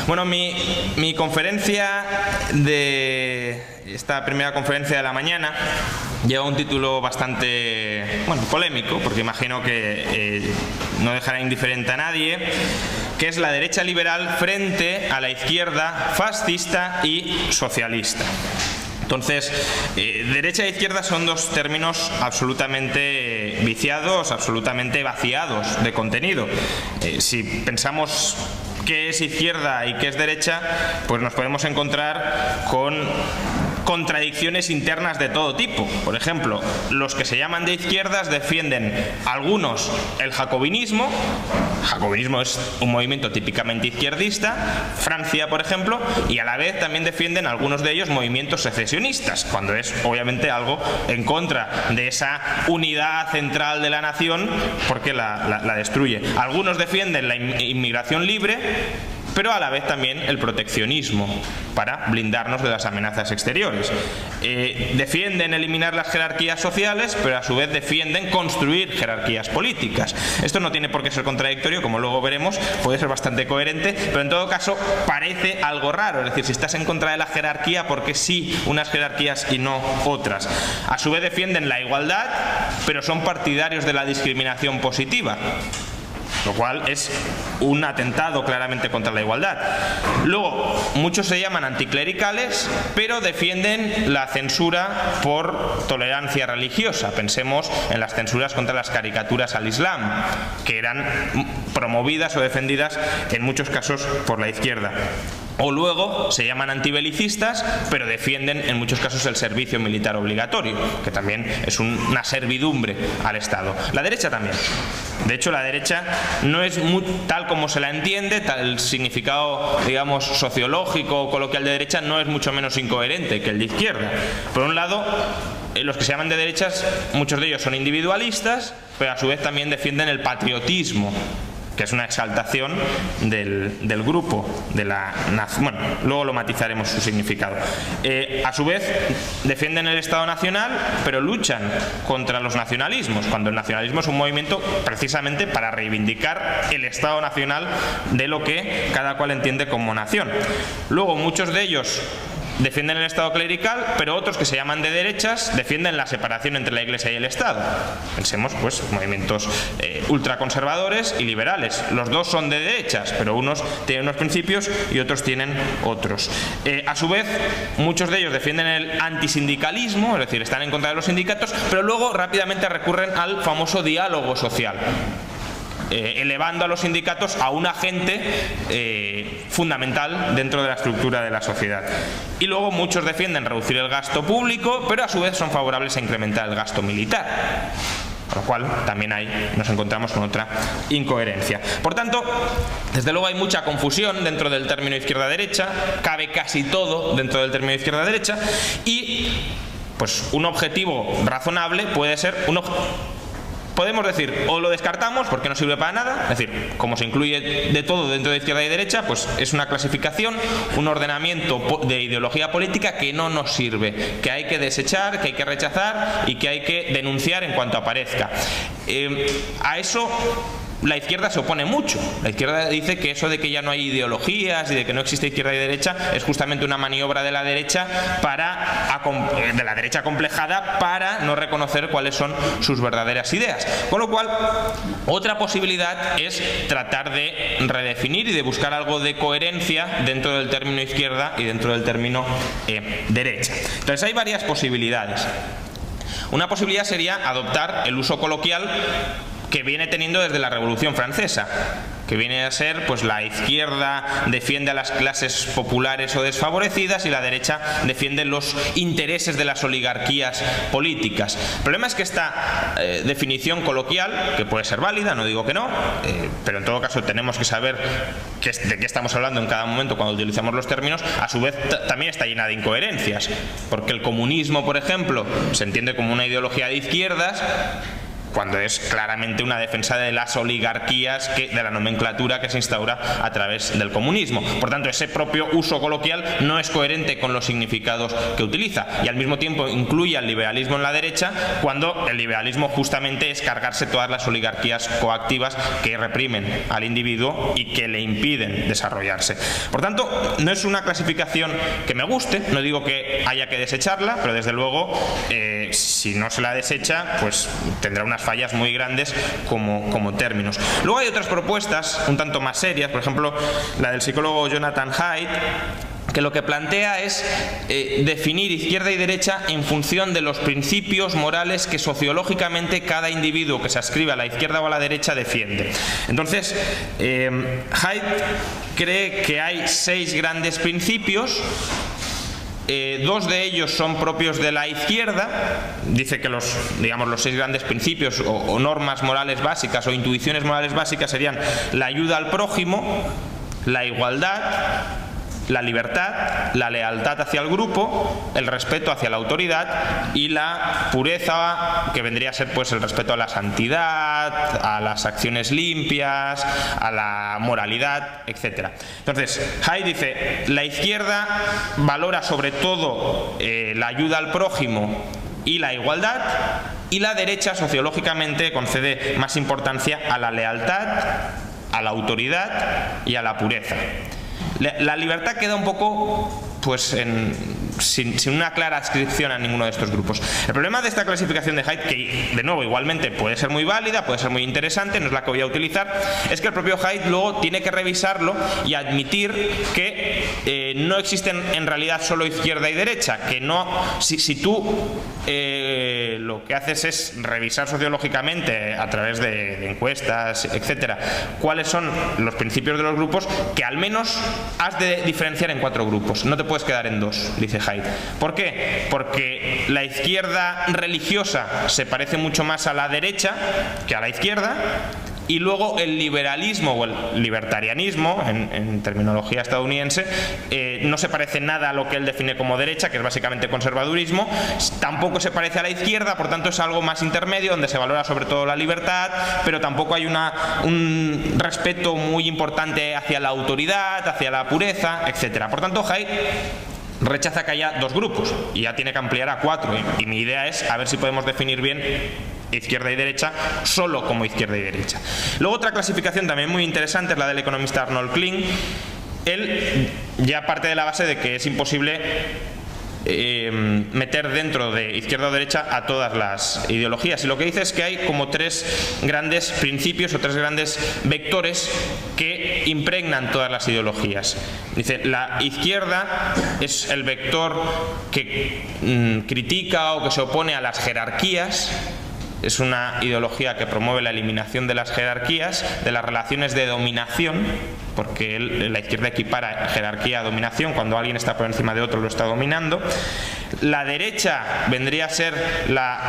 Bueno, mi conferencia de esta primera conferencia de la mañana lleva un título bastante, polémico, porque imagino que no dejará indiferente a nadie, que es la derecha liberal frente a la izquierda fascista y socialista. Entonces, derecha e izquierda son dos términos absolutamente viciados, absolutamente vaciados de contenido. Si pensamos qué es izquierda y qué es derecha, pues nos podemos encontrar con contradicciones internas de todo tipo. Por ejemplo, los que se llaman de izquierdas defienden algunos el jacobinismo. El jacobinismo es un movimiento típicamente izquierdista, Francia, por ejemplo, y a la vez también defienden algunos de ellos movimientos secesionistas, cuando es obviamente algo en contra de esa unidad central de la nación, porque la destruye. Algunos defienden la inmigración libre, pero a la vez también el proteccionismo para blindarnos de las amenazas exteriores. Defienden eliminar las jerarquías sociales, pero a su vez defienden construir jerarquías políticas. Esto no tiene por qué ser contradictorio, como luego veremos, puede ser bastante coherente, pero en todo caso parece algo raro. Es decir, si estás en contra de la jerarquía, ¿por qué sí unas jerarquías y no otras? A su vez defienden la igualdad, pero son partidarios de la discriminación positiva, lo cual es un atentado claramente contra la igualdad. Luego, muchos se llaman anticlericales, pero defienden la censura por tolerancia religiosa. Pensemos en las censuras contra las caricaturas al Islam, que eran promovidas o defendidas en muchos casos por la izquierda. O luego se llaman antibelicistas, pero defienden en muchos casos el servicio militar obligatorio, que también es una servidumbre al Estado. La derecha también. De hecho, la derecha no es tal como se la entiende, el significado, digamos, sociológico o coloquial de derecha no es mucho menos incoherente que el de izquierda. Por un lado, los que se llaman de derechas, muchos de ellos son individualistas, pero a su vez también defienden el patriotismo, que es una exaltación del grupo, de la nación. Bueno, luego lo matizaremos su significado. A su vez, defienden el Estado nacional, pero luchan contra los nacionalismos, cuando el nacionalismo es un movimiento precisamente para reivindicar el Estado nacional de lo que cada cual entiende como nación. Luego, muchos de ellos defienden el Estado clerical, pero otros que se llaman de derechas defienden la separación entre la Iglesia y el Estado. Pensemos, pues, movimientos ultraconservadores y liberales. Los dos son de derechas, pero unos tienen unos principios y otros tienen otros. A su vez, muchos de ellos defienden el antisindicalismo, es decir, están en contra de los sindicatos, pero luego rápidamente recurren al famoso diálogo social, elevando a los sindicatos a un agente fundamental dentro de la estructura de la sociedad. Y luego muchos defienden reducir el gasto público, pero a su vez son favorables a incrementar el gasto militar. Con lo cual también ahí nos encontramos con otra incoherencia. Por tanto, desde luego hay mucha confusión dentro del término izquierda-derecha, cabe casi todo dentro del término izquierda-derecha, y pues un objetivo razonable puede ser podemos decir, o lo descartamos porque no sirve para nada, es decir, como se incluye de todo dentro de izquierda y derecha, pues es una clasificación, un ordenamiento de ideología política que no nos sirve, que hay que desechar, que hay que rechazar y que hay que denunciar en cuanto aparezca. A eso la izquierda se opone mucho. La izquierda dice que eso de que ya no hay ideologías y de que no existe izquierda y derecha es justamente una maniobra de la derecha complejada para no reconocer cuáles son sus verdaderas ideas. Con lo cual, otra posibilidad es tratar de redefinir y de buscar algo de coherencia dentro del término izquierda y dentro del término derecha. Entonces hay varias posibilidades. Una posibilidad sería adoptar el uso coloquial que viene teniendo desde la Revolución Francesa, que viene a ser, pues, la izquierda defiende a las clases populares o desfavorecidas y la derecha defiende los intereses de las oligarquías políticas. El problema es que esta definición coloquial, que puede ser válida, no digo que no, pero en todo caso tenemos que saber de qué estamos hablando en cada momento cuando utilizamos los términos, a su vez también está llena de incoherencias, porque el comunismo, por ejemplo, se entiende como una ideología de izquierdas, cuando es claramente una defensa de las oligarquías, de la nomenclatura que se instaura a través del comunismo. Por tanto, ese propio uso coloquial no es coherente con los significados que utiliza, y al mismo tiempo incluye al liberalismo en la derecha, cuando el liberalismo justamente es cargarse todas las oligarquías coactivas que reprimen al individuo y que le impiden desarrollarse. Por tanto, no es una clasificación que me guste, no digo que haya que desecharla, pero desde luego si no se la desecha, pues tendrá unas fallas muy grandes como términos. Luego hay otras propuestas un tanto más serias, por ejemplo la del psicólogo Jonathan Haidt, que lo que plantea es definir izquierda y derecha en función de los principios morales que sociológicamente cada individuo que se adscribe a la izquierda o a la derecha defiende. Entonces, Haidt cree que hay 6 grandes principios. 2 de ellos son propios de la izquierda. Dice que los 6 grandes principios o normas morales básicas o intuiciones morales básicas serían la ayuda al prójimo, la igualdad, la libertad, la lealtad hacia el grupo, el respeto hacia la autoridad y la pureza, que vendría a ser pues el respeto a la santidad, a las acciones limpias, a la moralidad, etc. Entonces, Haidt dice, la izquierda valora sobre todo la ayuda al prójimo y la igualdad, y la derecha sociológicamente concede más importancia a la lealtad, a la autoridad y a la pureza. La libertad queda un poco pues sin una clara adscripción a ninguno de estos grupos. El problema de esta clasificación de Haidt, que de nuevo igualmente puede ser muy válida, puede ser muy interesante, no es la que voy a utilizar, es que el propio Haidt luego tiene que revisarlo y admitir que no existen en realidad solo izquierda y derecha, que no, si tú lo que haces es revisar sociológicamente a través de encuestas, etcétera, cuáles son los principios de los grupos, que al menos has de diferenciar en 4 grupos, no te puedes quedar en 2, dice Haidt. ¿Por qué? Porque la izquierda religiosa se parece mucho más a la derecha que a la izquierda, y luego el liberalismo o el libertarianismo, en terminología estadounidense, no se parece nada a lo que él define como derecha, que es básicamente conservadurismo, tampoco se parece a la izquierda, por tanto es algo más intermedio, donde se valora sobre todo la libertad, pero tampoco hay un respeto muy importante hacia la autoridad, hacia la pureza, etc. Por tanto, Haidt rechaza que haya 2 grupos y ya tiene que ampliar a 4, y mi idea es a ver si podemos definir bien izquierda y derecha solo como izquierda y derecha. Luego otra clasificación también muy interesante es la del economista Arnold Kling. Él ya parte de la base de que es imposible meter dentro de izquierda o derecha a todas las ideologías, y lo que dice es que hay como 3 grandes principios o 3 grandes vectores que impregnan todas las ideologías. Dice, la izquierda es el vector que critica o que se opone a las jerarquías. Es una ideología que promueve la eliminación de las jerarquías, de las relaciones de dominación, porque la izquierda equipara jerarquía a dominación, cuando alguien está por encima de otro lo está dominando. La derecha vendría a ser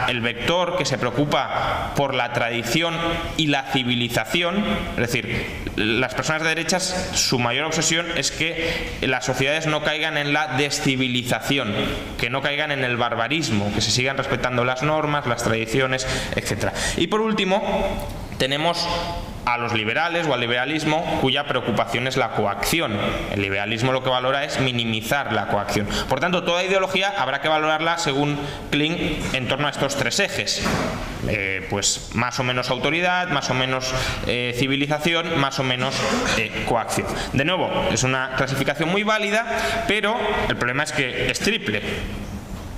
el vector que se preocupa por la tradición y la civilización, es decir, las personas de derechas, su mayor obsesión es que las sociedades no caigan en la descivilización, que no caigan en el barbarismo, que se sigan respetando las normas, las tradiciones, etc. Y por último, tenemos a los liberales o al liberalismo, cuya preocupación es la coacción. El liberalismo lo que valora es minimizar la coacción. Por tanto, toda ideología habrá que valorarla, según Kling, en torno a estos 3 ejes. Pues más o menos autoridad, más o menos civilización, más o menos coacción. De nuevo, es una clasificación muy válida, pero el problema es que es triple.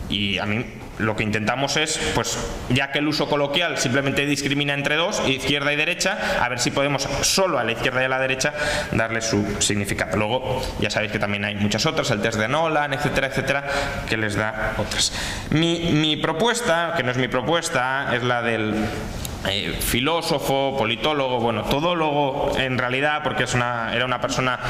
Y a mí lo que intentamos es, pues ya que el uso coloquial simplemente discrimina entre 2, izquierda y derecha, a ver si podemos solo a la izquierda y a la derecha darle su significado. Luego ya sabéis que también hay muchas otras, el test de Nolan, etcétera, etcétera, que les da otras. Mi propuesta, que no es mi propuesta, es la del filósofo, politólogo, bueno, todólogo en realidad, porque era una persona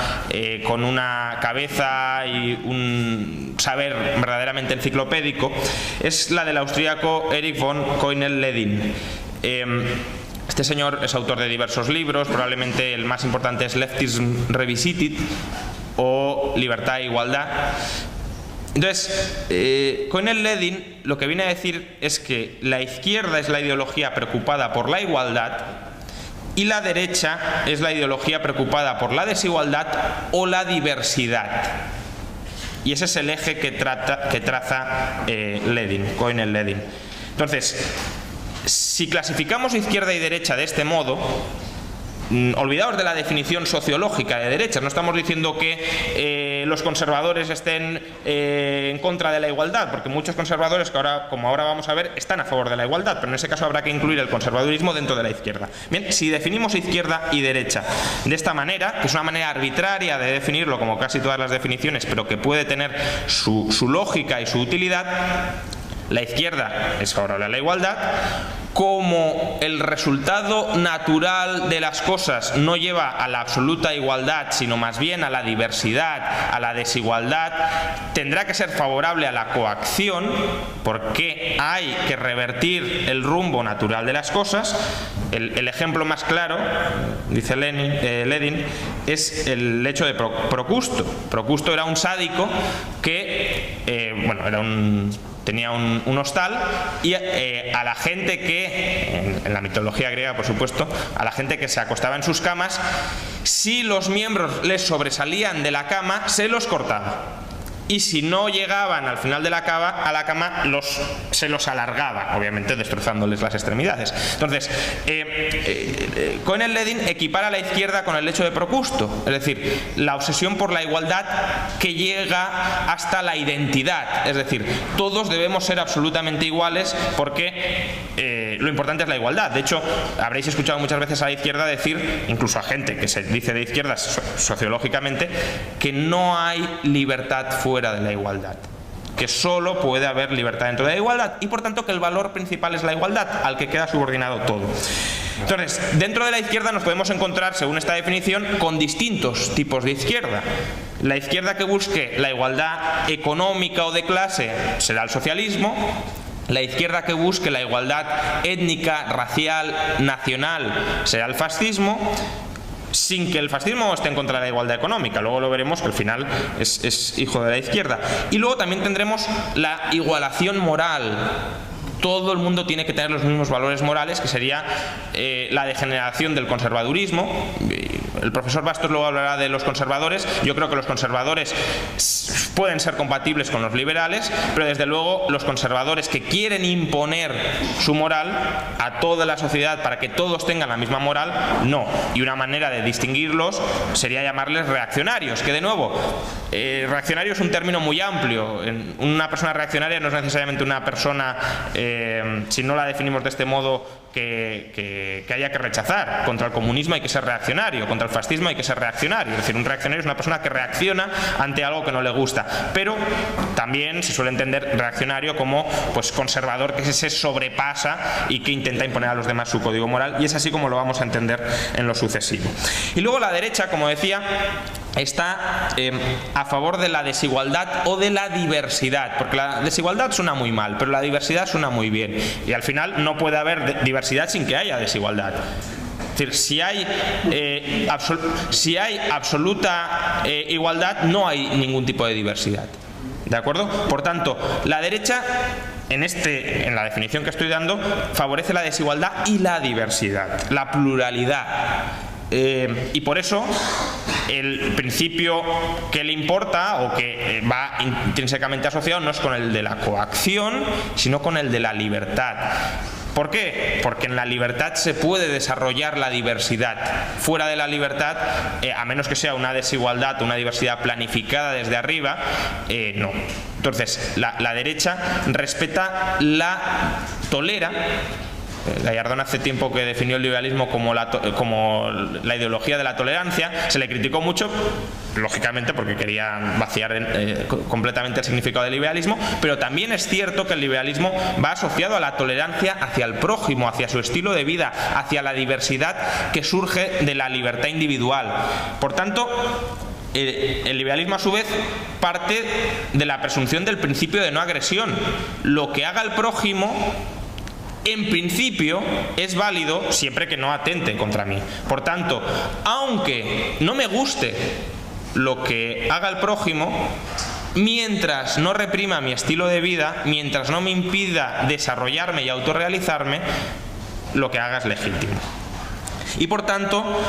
con una cabeza y un saber verdaderamente enciclopédico, es la del austríaco Erich von Coinel-Ledin. Este señor es autor de diversos libros, probablemente el más importante es Leftism Revisited o Libertad e Igualdad. Entonces, Cohen-Ledin lo que viene a decir es que la izquierda es la ideología preocupada por la igualdad y la derecha es la ideología preocupada por la desigualdad o la diversidad. Y ese es el eje que traza Cohen-Ledin. Entonces, si clasificamos izquierda y derecha de este modo, olvidaos de la definición sociológica de derechas. No estamos diciendo que los conservadores estén en contra de la igualdad, porque muchos conservadores, como ahora vamos a ver, están a favor de la igualdad, pero en ese caso habrá que incluir el conservadurismo dentro de la izquierda. Bien, si definimos izquierda y derecha de esta manera, que es una manera arbitraria de definirlo, como casi todas las definiciones, pero que puede tener su lógica y su utilidad, la izquierda es favorable a la igualdad. Como el resultado natural de las cosas no lleva a la absoluta igualdad, sino más bien a la diversidad, a la desigualdad, tendrá que ser favorable a la coacción, porque hay que revertir el rumbo natural de las cosas. El ejemplo más claro, dice Ledin, es el hecho de Procusto. Procusto era un sádico que, tenía un hostal, y a la gente que, en la mitología griega por supuesto, a la gente que se acostaba en sus camas, si los miembros les sobresalían de la cama, se los cortaba. Y si no llegaban al final de la cama, se los alargaba, obviamente destrozándoles las extremidades. Entonces, Cohen-Ledin equipara a la izquierda con el hecho de Procusto, es decir, la obsesión por la igualdad que llega hasta la identidad, es decir, todos debemos ser absolutamente iguales porque lo importante es la igualdad. De hecho, habréis escuchado muchas veces a la izquierda decir, incluso a gente que se dice de izquierdas sociológicamente, que no hay libertad fuera de la igualdad, que solo puede haber libertad dentro de la igualdad y por tanto que el valor principal es la igualdad, al que queda subordinado todo. Entonces, dentro de la izquierda nos podemos encontrar, según esta definición, con distintos tipos de izquierda. La izquierda que busque la igualdad económica o de clase será el socialismo. La izquierda que busque la igualdad étnica, racial, nacional será el fascismo, sin que el fascismo esté en contra de la igualdad económica. Luego lo veremos, que al final es hijo de la izquierda. Y luego también tendremos la igualación moral. Todo el mundo tiene que tener los mismos valores morales, que sería la degeneración del conservadurismo. El profesor Bastos luego hablará de los conservadores. Yo creo que los conservadores pueden ser compatibles con los liberales, pero desde luego los conservadores que quieren imponer su moral a toda la sociedad para que todos tengan la misma moral, no. Y una manera de distinguirlos sería llamarles reaccionarios, que de nuevo, reaccionario es un término muy amplio. Una persona reaccionaria no es necesariamente una persona, si no la definimos de este modo, que haya que rechazar. Contra el comunismo hay que ser reaccionario, contra el fascismo hay que ser reaccionario. Es decir, un reaccionario es una persona que reacciona ante algo que no le gusta, pero también se suele entender reaccionario como conservador, que se sobrepasa y que intenta imponer a los demás su código moral, y es así como lo vamos a entender en lo sucesivo. Y luego la derecha, como decía, está a favor de la desigualdad o de la diversidad, porque la desigualdad suena muy mal, pero la diversidad suena muy bien, y al final no puede haber diversidad sin que haya desigualdad. Es decir, si hay absoluta igualdad, no hay ningún tipo de diversidad. ¿De acuerdo? Por tanto, la derecha, en la definición que estoy dando, favorece la desigualdad y la diversidad, la pluralidad. Y por eso el principio que le importa o que va intrínsecamente asociado no es con el de la coacción, sino con el de la libertad. ¿Por qué? Porque en la libertad se puede desarrollar la diversidad. Fuera de la libertad, a menos que sea una desigualdad, una diversidad planificada desde arriba, no. Entonces, la derecha tolera. Gallardón hace tiempo que definió el liberalismo como la ideología de la tolerancia. Se le criticó mucho, lógicamente, porque quería vaciar completamente el significado del liberalismo, pero también es cierto que el liberalismo va asociado a la tolerancia hacia el prójimo, hacia su estilo de vida, hacia la diversidad que surge de la libertad individual. Por tanto, el liberalismo a su vez parte de la presunción del principio de no agresión. Lo que haga el prójimo, en principio, es válido siempre que no atente contra mí. Por tanto, aunque no me guste lo que haga el prójimo, mientras no reprima mi estilo de vida, mientras no me impida desarrollarme y autorrealizarme, lo que haga es legítimo. Y por tanto,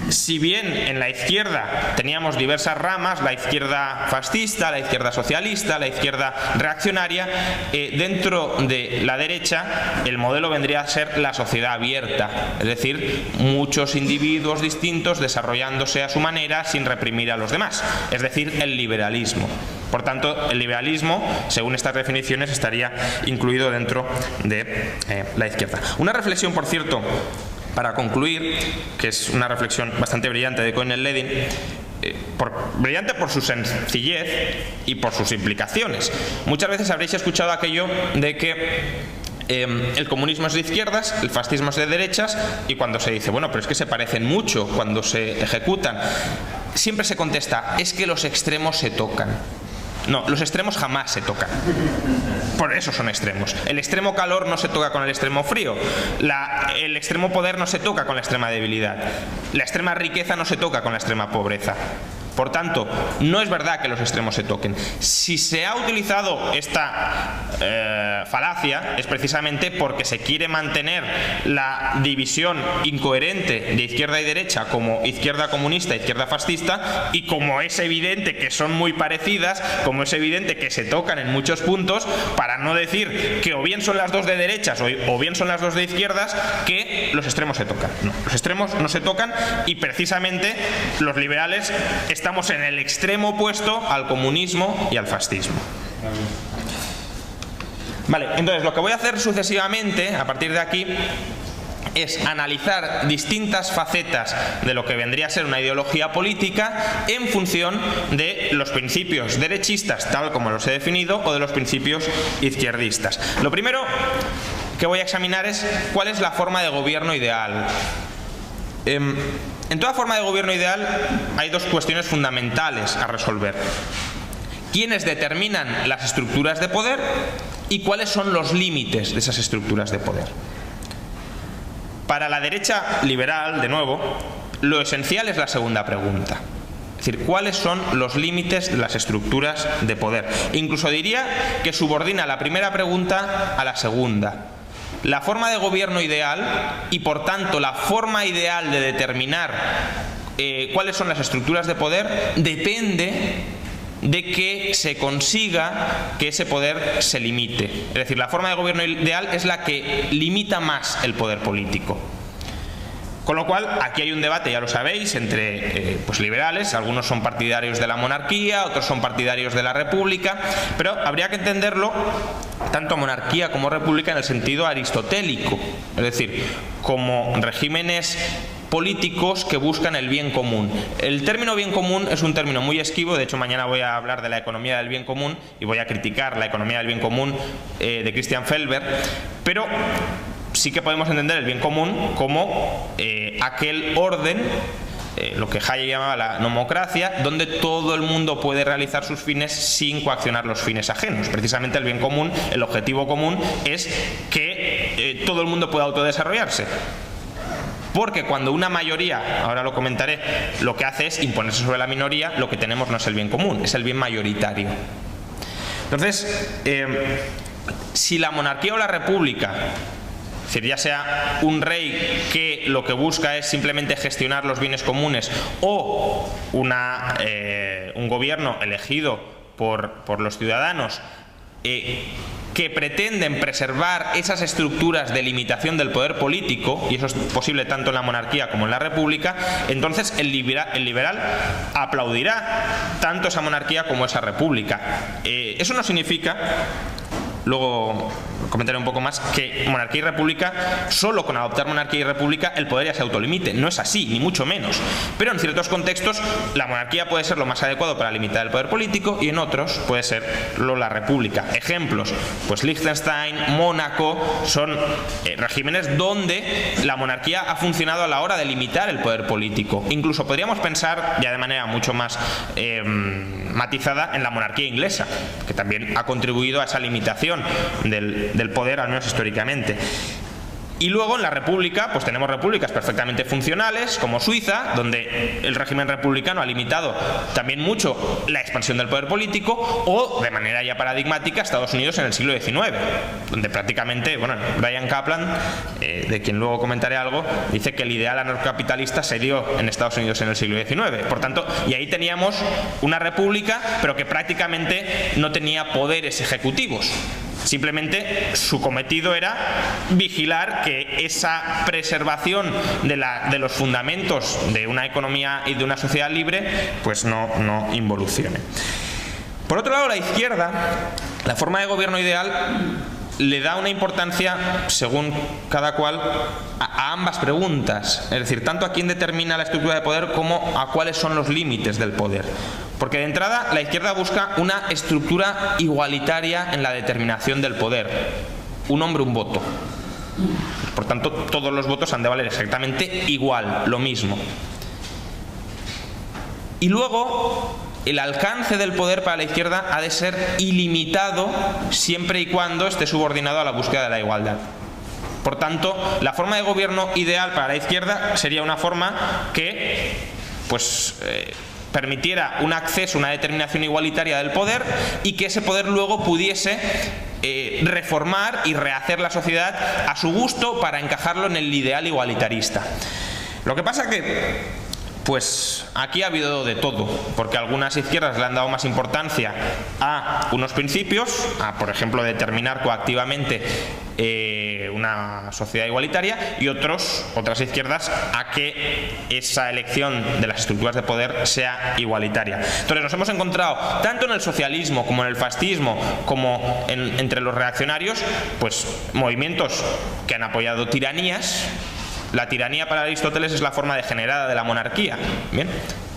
si bien en la izquierda teníamos diversas ramas, la izquierda fascista, la izquierda socialista, la izquierda reaccionaria, dentro de la derecha el modelo vendría a ser la sociedad abierta, es decir, muchos individuos distintos desarrollándose a su manera sin reprimir a los demás, es decir, el liberalismo. Por tanto, el liberalismo, según estas definiciones, estaría incluido dentro de la izquierda. Una reflexión, por cierto, para concluir, que es una reflexión bastante brillante de Cohen Ledin, brillante por su sencillez y por sus implicaciones. Muchas veces habréis escuchado aquello de que el comunismo es de izquierdas, el fascismo es de derechas, y cuando se dice, bueno, pero es que se parecen mucho cuando se ejecutan, siempre se contesta, es que los extremos se tocan. No, los extremos jamás se tocan. Por eso son extremos. El extremo calor no se toca con el extremo frío. El extremo poder no se toca con la extrema debilidad. La extrema riqueza no se toca con la extrema pobreza. Por tanto, no es verdad que los extremos se toquen. Si se ha utilizado esta falacia es precisamente porque se quiere mantener la división incoherente de izquierda y derecha como izquierda comunista, izquierda fascista, y como es evidente que son muy parecidas, como es evidente que se tocan en muchos puntos, para no decir que o bien son las dos de derechas o bien son las dos de izquierdas, que los extremos se tocan. No, los extremos no se tocan, y precisamente los liberales estamos en el extremo opuesto al comunismo y al fascismo. Vale, entonces lo que voy a hacer sucesivamente, a partir de aquí, es analizar distintas facetas de lo que vendría a ser una ideología política en función de los principios derechistas, tal como los he definido, o de los principios izquierdistas. Lo primero que voy a examinar es cuál es la forma de gobierno ideal. En toda forma de gobierno ideal hay dos cuestiones fundamentales a resolver: quiénes determinan las estructuras de poder y cuáles son los límites de esas estructuras de poder. Para la derecha liberal, de nuevo, lo esencial es la segunda pregunta. Es decir, ¿cuáles son los límites de las estructuras de poder? Incluso diría que subordina la primera pregunta a la segunda. La forma de gobierno ideal, y por tanto la forma ideal de determinar cuáles son las estructuras de poder, depende de que se consiga que ese poder se limite. Es decir, la forma de gobierno ideal es la que limita más el poder político. Con lo cual, aquí hay un debate, ya lo sabéis, entre liberales. Algunos son partidarios de la monarquía, otros son partidarios de la república, pero habría que entenderlo, tanto monarquía como república, en el sentido aristotélico, es decir, como regímenes políticos que buscan el bien común. El término bien común es un término muy esquivo. De hecho, mañana voy a hablar de la economía del bien común y voy a criticar la economía del bien común de Christian Felber, pero sí que podemos entender el bien común como aquel orden, lo que Hayek llamaba la nomocracia, donde todo el mundo puede realizar sus fines sin coaccionar los fines ajenos. Precisamente el bien común, el objetivo común, es que todo el mundo pueda autodesarrollarse. Porque cuando una mayoría, ahora lo comentaré, lo que hace es imponerse sobre la minoría, lo que tenemos no es el bien común, es el bien mayoritario. Entonces, si la monarquía o la república, es decir, ya sea un rey que lo que busca es simplemente gestionar los bienes comunes, o un gobierno elegido por los ciudadanos, que pretenden preservar esas estructuras de limitación del poder político, y eso es posible tanto en la monarquía como en la república, entonces el liberal aplaudirá tanto esa monarquía como esa república. Eso no significa, luego comentaré un poco más, que monarquía y república, solo con adoptar monarquía y república el poder ya se autolimite. No es así, ni mucho menos. Pero en ciertos contextos la monarquía puede ser lo más adecuado para limitar el poder político, y en otros puede ser la república. Ejemplos, pues Liechtenstein, Mónaco, son regímenes donde la monarquía ha funcionado a la hora de limitar el poder político. Incluso podríamos pensar, ya de manera mucho más matizada, en la monarquía inglesa, que también ha contribuido a esa limitación del poder, al menos históricamente. Y luego en la República, pues tenemos repúblicas perfectamente funcionales, como Suiza, donde el régimen republicano ha limitado también mucho la expansión del poder político, o, de manera ya paradigmática, Estados Unidos en el siglo XIX, donde prácticamente, bueno, Bryan Caplan, de quien luego comentaré algo, dice que el ideal anarcocapitalista se dio en Estados Unidos en el siglo XIX. Por tanto, y ahí teníamos una república, pero que prácticamente no tenía poderes ejecutivos. Simplemente su cometido era vigilar que esa preservación de los fundamentos de una economía y de una sociedad libre pues no involucione. Por otro lado, la izquierda, la forma de gobierno ideal le da una importancia, según cada cual, a ambas preguntas. Es decir, tanto a quién determina la estructura de poder como a cuáles son los límites del poder. Porque de entrada la izquierda busca una estructura igualitaria en la determinación del poder. Un hombre, un voto. Por tanto, todos los votos han de valer exactamente igual, lo mismo. Y luego, el alcance del poder para la izquierda ha de ser ilimitado siempre y cuando esté subordinado a la búsqueda de la igualdad. Por tanto, la forma de gobierno ideal para la izquierda sería una forma que permitiera un acceso, una determinación igualitaria del poder, y que ese poder luego pudiese reformar y rehacer la sociedad a su gusto para encajarlo en el ideal igualitarista. Lo que pasa que pues aquí ha habido de todo, porque algunas izquierdas le han dado más importancia a unos principios, a, por ejemplo, determinar coactivamente una sociedad igualitaria, y otras izquierdas a que esa elección de las estructuras de poder sea igualitaria. Entonces nos hemos encontrado, tanto en el socialismo como en el fascismo, como entre los reaccionarios, pues movimientos que han apoyado tiranías. La tiranía para Aristóteles es la forma degenerada de la monarquía. ¿Bien?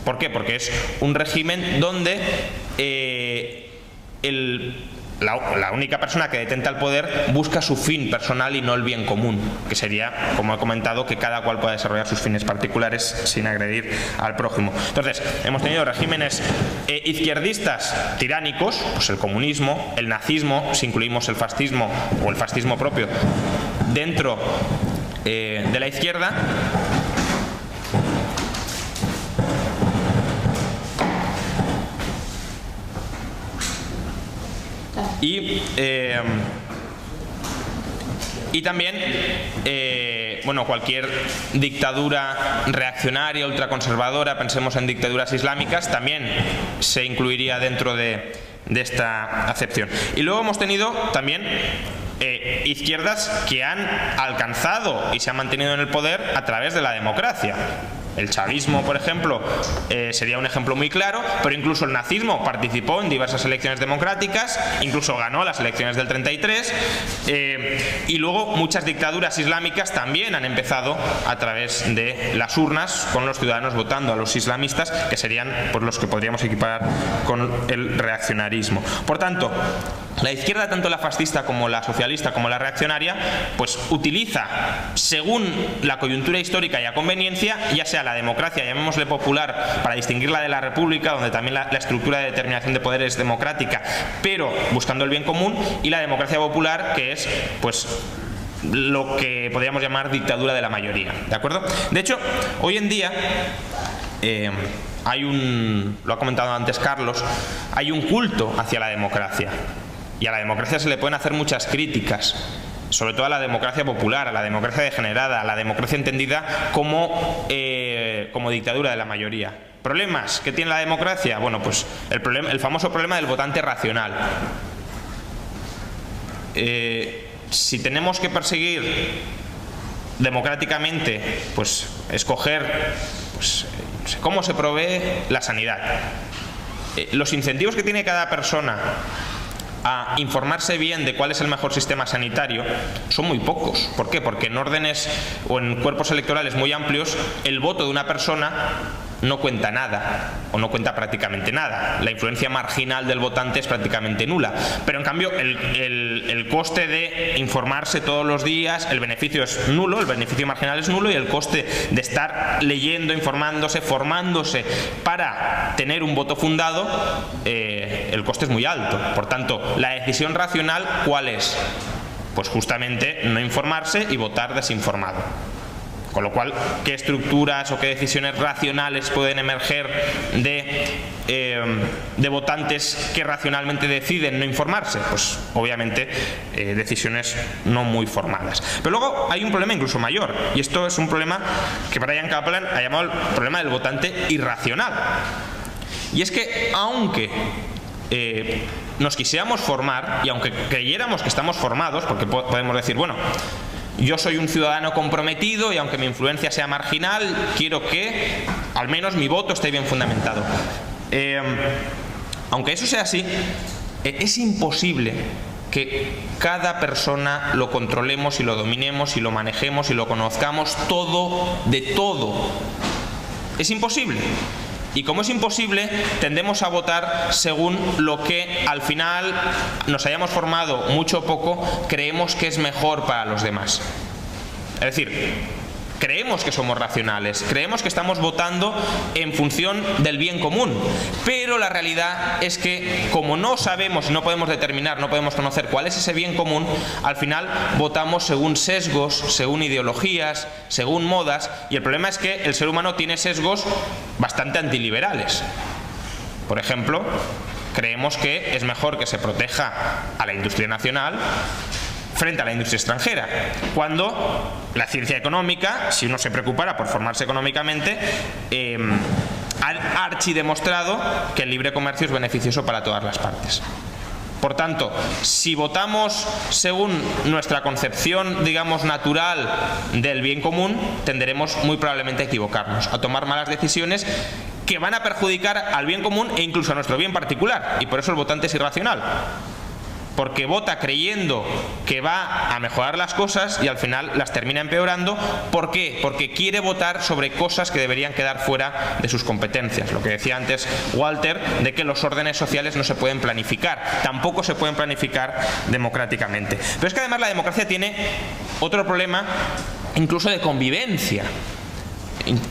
¿Por qué? Porque es un régimen donde la única persona que detenta el poder busca su fin personal y no el bien común, que sería, como he comentado, que cada cual pueda desarrollar sus fines particulares sin agredir al prójimo. Entonces, hemos tenido regímenes izquierdistas tiránicos, pues el comunismo, el nazismo, si incluimos el fascismo o el fascismo propio dentro de la izquierda. Y también bueno, cualquier dictadura reaccionaria, ultraconservadora, pensemos en dictaduras islámicas, también se incluiría dentro de esta acepción. Y luego hemos tenido también izquierdas que han alcanzado y se han mantenido en el poder a través de la democracia. El chavismo, por ejemplo, sería un ejemplo muy claro, pero incluso el nazismo participó en diversas elecciones democráticas, incluso ganó las elecciones del 33, y luego muchas dictaduras islámicas también han empezado a través de las urnas, con los ciudadanos votando a los islamistas, que serían pues los que podríamos equiparar con el reaccionarismo. Por tanto, la izquierda, tanto la fascista como la socialista como la reaccionaria, pues utiliza, según la coyuntura histórica y a conveniencia, ya sea la democracia, llamémosle popular, para distinguirla de la república, donde también la estructura de determinación de poder es democrática, pero buscando el bien común, y la democracia popular, que es pues lo que podríamos llamar dictadura de la mayoría. ¿De acuerdo? De hecho, hoy en día lo ha comentado antes Carlos, hay un culto hacia la democracia. Y a la democracia se le pueden hacer muchas críticas, sobre todo a la democracia popular, a la democracia degenerada, a la democracia entendida como dictadura de la mayoría. ¿Problemas que tiene la democracia? Bueno, pues el famoso problema del votante racional. Si tenemos que perseguir democráticamente, pues escoger cómo se provee la sanidad, los incentivos que tiene cada persona a informarse bien de cuál es el mejor sistema sanitario son muy pocos. ¿Por qué? Porque en órdenes o en cuerpos electorales muy amplios el voto de una persona no cuenta nada, o no cuenta prácticamente nada. La influencia marginal del votante es prácticamente nula. Pero en cambio el coste de informarse todos los días, el beneficio es nulo, el beneficio marginal es nulo, y el coste de estar leyendo, informándose, formándose para tener un voto fundado, el coste es muy alto. Por tanto, la decisión racional, ¿cuál es? Pues justamente no informarse y votar desinformado. Con lo cual, ¿qué estructuras o qué decisiones racionales pueden emerger de votantes que racionalmente deciden no informarse? Pues obviamente decisiones no muy formadas. Pero luego hay un problema incluso mayor, y esto es un problema que Bryan Caplan ha llamado el problema del votante irracional. Y es que aunque nos quisiéramos formar y aunque creyéramos que estamos formados, porque podemos decir, bueno, yo soy un ciudadano comprometido y aunque mi influencia sea marginal, quiero que al menos mi voto esté bien fundamentado. Aunque eso sea así, es imposible que cada persona lo controlemos y lo dominemos y lo manejemos y lo conozcamos todo de todo. Es imposible. Y como es imposible, tendemos a votar según lo que al final nos hayamos formado mucho o poco, creemos que es mejor para los demás. Es decir, creemos que somos racionales, creemos que estamos votando en función del bien común, pero la realidad es que como no sabemos y no podemos determinar, no podemos conocer cuál es ese bien común, al final votamos según sesgos, según ideologías, según modas, y el problema es que el ser humano tiene sesgos bastante antiliberales. Por ejemplo, creemos que es mejor que se proteja a la industria nacional frente a la industria extranjera, cuando la ciencia económica, si uno se preocupara por formarse económicamente, ha archidemostrado que el libre comercio es beneficioso para todas las partes. Por tanto, si votamos según nuestra concepción, digamos, natural del bien común, tenderemos muy probablemente a equivocarnos, a tomar malas decisiones que van a perjudicar al bien común e incluso a nuestro bien particular, y por eso el votante es irracional. Porque vota creyendo que va a mejorar las cosas y al final las termina empeorando. ¿Por qué? Porque quiere votar sobre cosas que deberían quedar fuera de sus competencias. Lo que decía antes Walter, de que los órdenes sociales no se pueden planificar, tampoco se pueden planificar democráticamente. Pero es que además la democracia tiene otro problema, incluso de convivencia.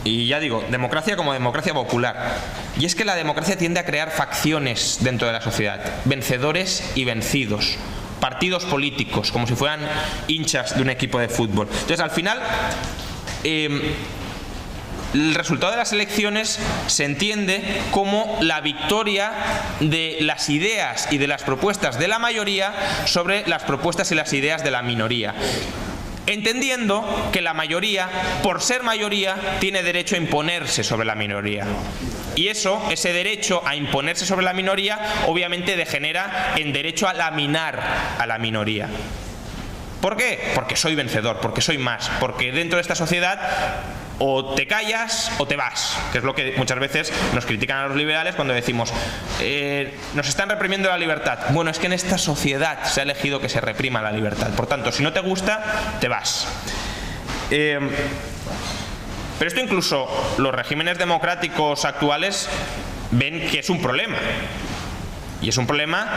Y ya digo, democracia como democracia popular. Y es que la democracia tiende a crear facciones dentro de la sociedad, vencedores y vencidos, partidos políticos, como si fueran hinchas de un equipo de fútbol. Entonces, al final, el resultado de las elecciones se entiende como la victoria de las ideas y de las propuestas de la mayoría sobre las propuestas y las ideas de la minoría, entendiendo que la mayoría, por ser mayoría, tiene derecho a imponerse sobre la minoría. Y ese derecho a imponerse sobre la minoría, obviamente degenera en derecho a laminar a la minoría. ¿Por qué? Porque soy vencedor, porque soy más, porque dentro de esta sociedad o te callas o te vas, que es lo que muchas veces nos critican a los liberales cuando decimos nos están reprimiendo la libertad. Bueno, es que en esta sociedad se ha elegido que se reprima la libertad, por tanto, si no te gusta, te vas. Pero esto incluso los regímenes democráticos actuales ven que es un problema. Y es un problema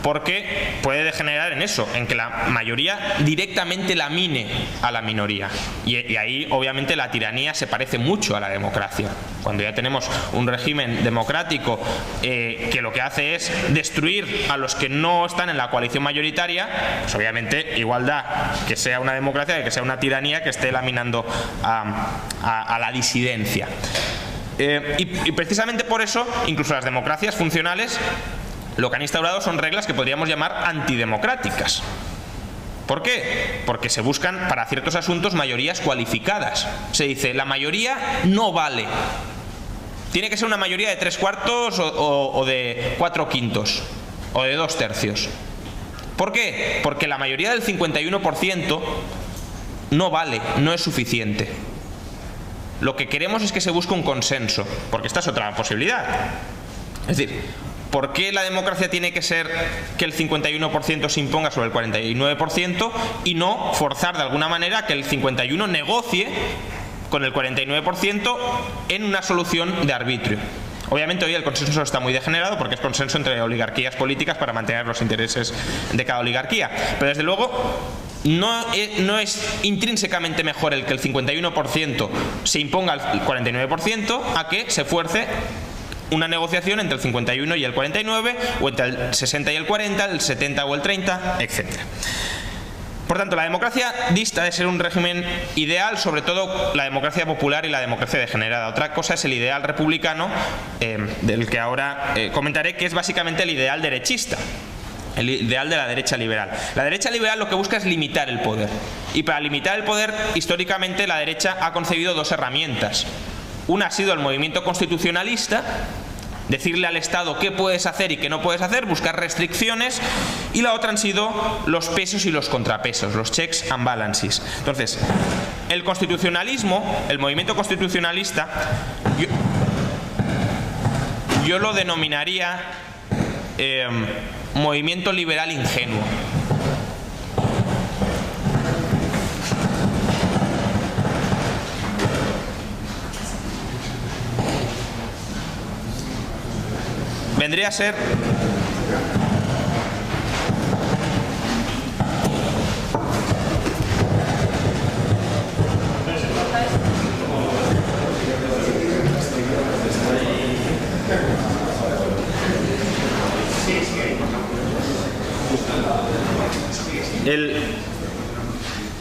porque puede degenerar en eso, en que la mayoría directamente lamine a la minoría. Y ahí, obviamente, la tiranía se parece mucho a la democracia. Cuando ya tenemos un régimen democrático que lo que hace es destruir a los que no están en la coalición mayoritaria, pues obviamente igual da que sea una democracia que sea una tiranía que esté laminando a la disidencia. Y precisamente por eso, incluso las democracias funcionales lo que han instaurado son reglas que podríamos llamar antidemocráticas. ¿Por qué? Porque se buscan para ciertos asuntos mayorías cualificadas. Se dice, la mayoría no vale. Tiene que ser una mayoría de 3/4 o de 4/5 o de 2/3. ¿Por qué? Porque la mayoría del 51% no vale, no es suficiente. Lo que queremos es que se busque un consenso, porque esta es otra posibilidad. Es decir, ¿por qué la democracia tiene que ser que el 51% se imponga sobre el 49% y no forzar de alguna manera que el 51% negocie con el 49% en una ssolución de arbitrio? Obviamente hoy el consenso está muy degenerado porque es consenso entre oligarquías políticas para mantener los intereses de cada oligarquía. Pero desde luego no es intrínsecamente mejor el que el 51% se imponga al 49% a que se fuerce una negociación entre el 51 y el 49, o entre el 60 y el 40, el 70 o el 30, etc. Por tanto, la democracia dista de ser un régimen ideal, sobre todo la democracia popular y la democracia degenerada. Otra cosa es el ideal republicano, del que ahora comentaré, que es básicamente el ideal derechista, el ideal de la derecha liberal. La derecha liberal lo que busca es limitar el poder. Y para limitar el poder, históricamente, la derecha ha concebido dos herramientas. Una ha sido el movimiento constitucionalista, decirle al Estado qué puedes hacer y qué no puedes hacer, buscar restricciones, y la otra han sido los pesos y los contrapesos, los checks and balances. Entonces, el constitucionalismo, el movimiento constitucionalista, yo lo denominaría movimiento liberal ingenuo. Vendría a ser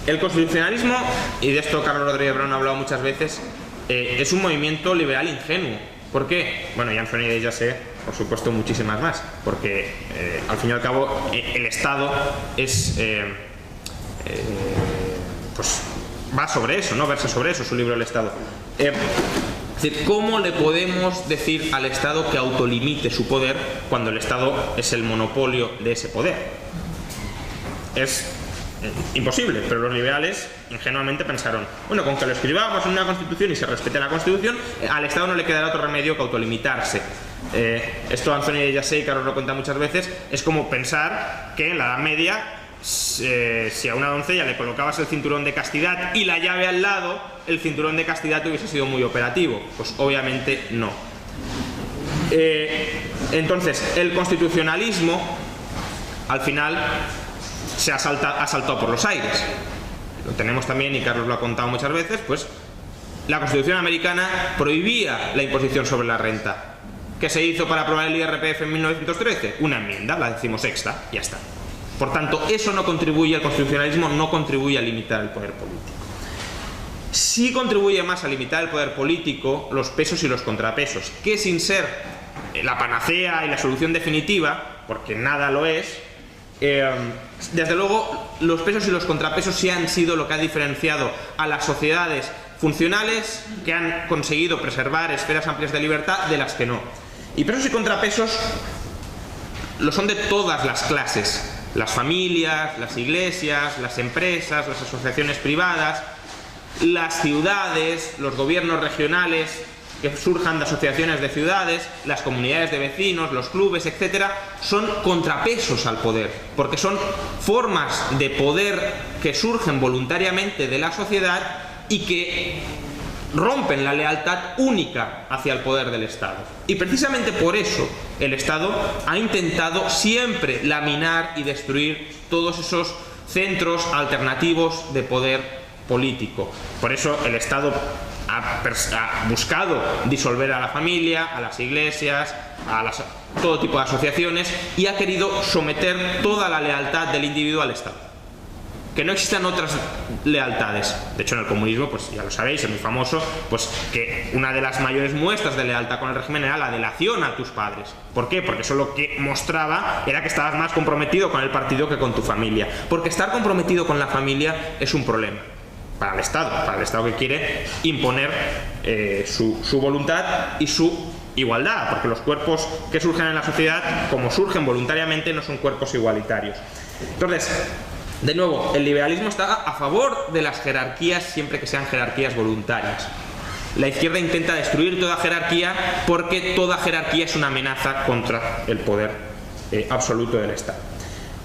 el constitucionalismo, y de esto Carlos Rodríguez Brown ha hablado muchas veces, es un movimiento liberal ingenuo. ¿Por qué? Bueno, y Anthony de Jassé, por supuesto, muchísimas más, porque al fin y al cabo el Estado es pues va sobre eso, ¿no? Versa sobre eso, su libro El Estado. Es decir, ¿cómo le podemos decir al Estado que autolimite su poder cuando el Estado es el monopolio de ese poder? Es imposible, pero los liberales ingenuamente pensaron, bueno, con que lo escribamos en una Constitución y se respete la Constitución, al Estado no le quedará otro remedio que autolimitarse. Esto Anthony de Jassé y Carlos lo cuenta muchas veces, es como pensar que en la Edad Media, si a una doncella le colocabas el cinturón de castidad y la llave al lado, el cinturón de castidad hubiese sido muy operativo. Pues obviamente no. Entonces, el constitucionalismo, al final, se ha saltado por los aires. Lo tenemos también, y Carlos lo ha contado muchas veces, pues la Constitución americana prohibía la imposición sobre la renta. ¿Qué se hizo para aprobar el IRPF en 1913? Una enmienda, la 16ª, ya está. Por tanto, eso no contribuye, el constitucionalismo no contribuye a limitar el poder político. Sí contribuye más a limitar el poder político los pesos y los contrapesos, que sin ser la panacea y la solución definitiva, porque nada lo es, desde luego los pesos y los contrapesos sí han sido lo que ha diferenciado a las sociedades funcionales que han conseguido preservar esferas amplias de libertad de las que no. Y pesos y contrapesos lo son de todas las clases, las familias, las iglesias, las empresas, las asociaciones privadas, las ciudades, los gobiernos regionales que surjan de asociaciones de ciudades, las comunidades de vecinos, los clubes, etcétera, son contrapesos al poder, porque son formas de poder que surgen voluntariamente de la sociedad y que rompen la lealtad única hacia el poder del Estado. Y precisamente por eso el Estado ha intentado siempre laminar y destruir todos esos centros alternativos de poder político. Por eso el Estado ha buscado disolver a la familia, a las iglesias, a todo tipo de asociaciones, y ha querido someter toda la lealtad del individuo al Estado. Que no existan otras lealtades. De hecho, en el comunismo, pues ya lo sabéis, es muy famoso, pues que una de las mayores muestras de lealtad con el régimen era la delación a tus padres. ¿Por qué? Porque eso lo que mostraba era que estabas más comprometido con el partido que con tu familia. Porque estar comprometido con la familia es un problema para el Estado que quiere imponer su voluntad y su igualdad, porque los cuerpos que surgen en la sociedad, como surgen voluntariamente, no son cuerpos igualitarios. Entonces, de nuevo, el liberalismo está a favor de las jerarquías siempre que sean jerarquías voluntarias. La izquierda intenta destruir toda jerarquía porque toda jerarquía es una amenaza contra el poder absoluto del Estado.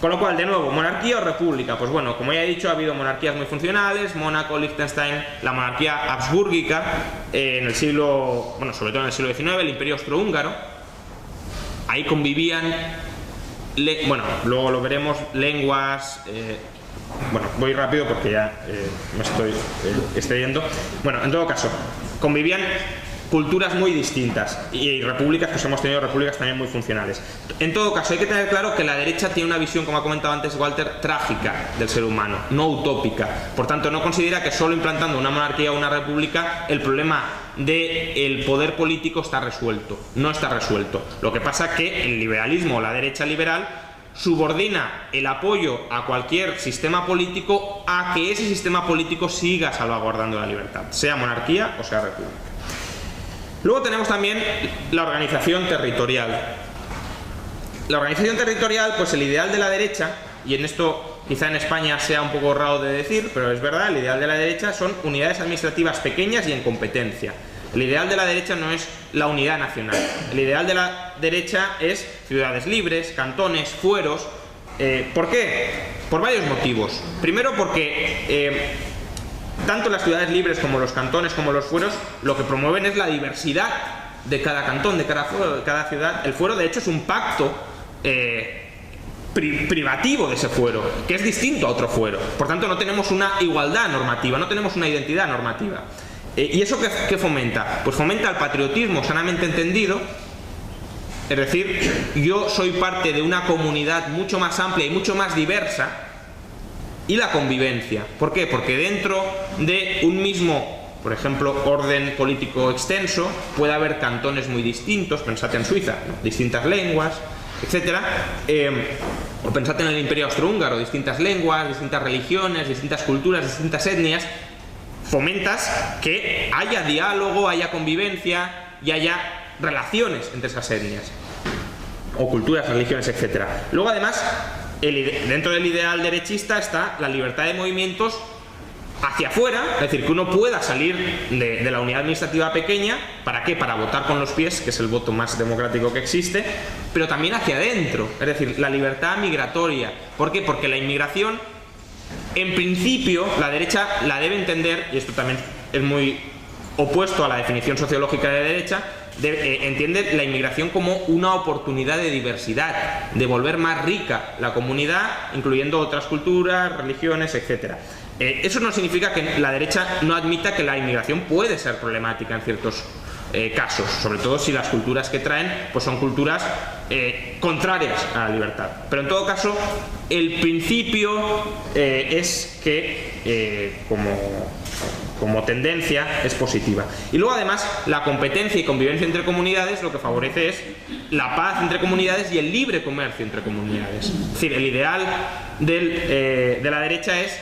Con lo cual, de nuevo, ¿monarquía o república? Pues bueno, como ya he dicho, ha habido monarquías muy funcionales, Mónaco, Liechtenstein, la monarquía habsbúrgica, en el siglo, bueno, sobre todo en el siglo XIX, el Imperio Austrohúngaro. Ahí convivían, bueno, luego lo veremos, lenguas, bueno, voy rápido porque ya me estoy excediendo. Bueno, en todo caso, convivían culturas muy distintas y repúblicas, pues hemos tenido repúblicas también muy funcionales. En todo caso, hay que tener claro que la derecha tiene una visión, como ha comentado antes Walter, trágica del ser humano, no utópica. Por tanto, no considera que solo implantando una monarquía o una república el problema del poder político está resuelto. No está resuelto. Lo que pasa es que el liberalismo o la derecha liberal subordina el apoyo a cualquier sistema político a que ese sistema político siga salvaguardando la libertad, sea monarquía o sea república. Luego tenemos también la organización territorial. La organización territorial, pues el ideal de la derecha, y en esto quizá en España sea un poco raro de decir, pero es verdad, el ideal de la derecha son unidades administrativas pequeñas y en competencia. El ideal de la derecha no es la unidad nacional. El ideal de la derecha es ciudades libres, cantones, fueros. ¿Por qué? Por varios motivos. Primero porque tanto las ciudades libres como los cantones como los fueros lo que promueven es la diversidad de cada cantón, de cada ciudad. El fuero de hecho es un pacto privativo de ese fuero, que es distinto a otro fuero. Por tanto no tenemos una igualdad normativa, no tenemos una identidad normativa. ¿Y eso qué fomenta? Pues fomenta el patriotismo sanamente entendido, es decir, yo soy parte de una comunidad mucho más amplia y mucho más diversa, y la convivencia. ¿Por qué? Porque dentro de un mismo, por ejemplo, orden político extenso, puede haber cantones muy distintos, pensad en Suiza, ¿no? Distintas lenguas, etc. O pensad en el Imperio Austrohúngaro, distintas lenguas, distintas religiones, distintas culturas, distintas etnias. Fomentas que haya diálogo, haya convivencia y haya relaciones entre esas etnias o culturas, religiones, etc. Luego además, dentro del ideal derechista está la libertad de movimientos hacia afuera, es decir, que uno pueda salir de la unidad administrativa pequeña. ¿Para qué? Para votar con los pies, que es el voto más democrático que existe, pero también hacia adentro, es decir, la libertad migratoria. ¿Por qué? Porque la inmigración, en principio, la derecha la debe entender, y esto también es muy opuesto a la definición sociológica de derecha, entiende la inmigración como una oportunidad de diversidad, de volver más rica la comunidad, incluyendo otras culturas, religiones, etc. Eso no significa que la derecha no admita que la inmigración puede ser problemática en ciertos casos, sobre todo si las culturas que traen pues son culturas contrarias a la libertad. Pero en todo caso, el principio es que como tendencia es positiva. Y luego además la competencia y convivencia entre comunidades lo que favorece es la paz entre comunidades y el libre comercio entre comunidades. Es decir, el ideal de la derecha es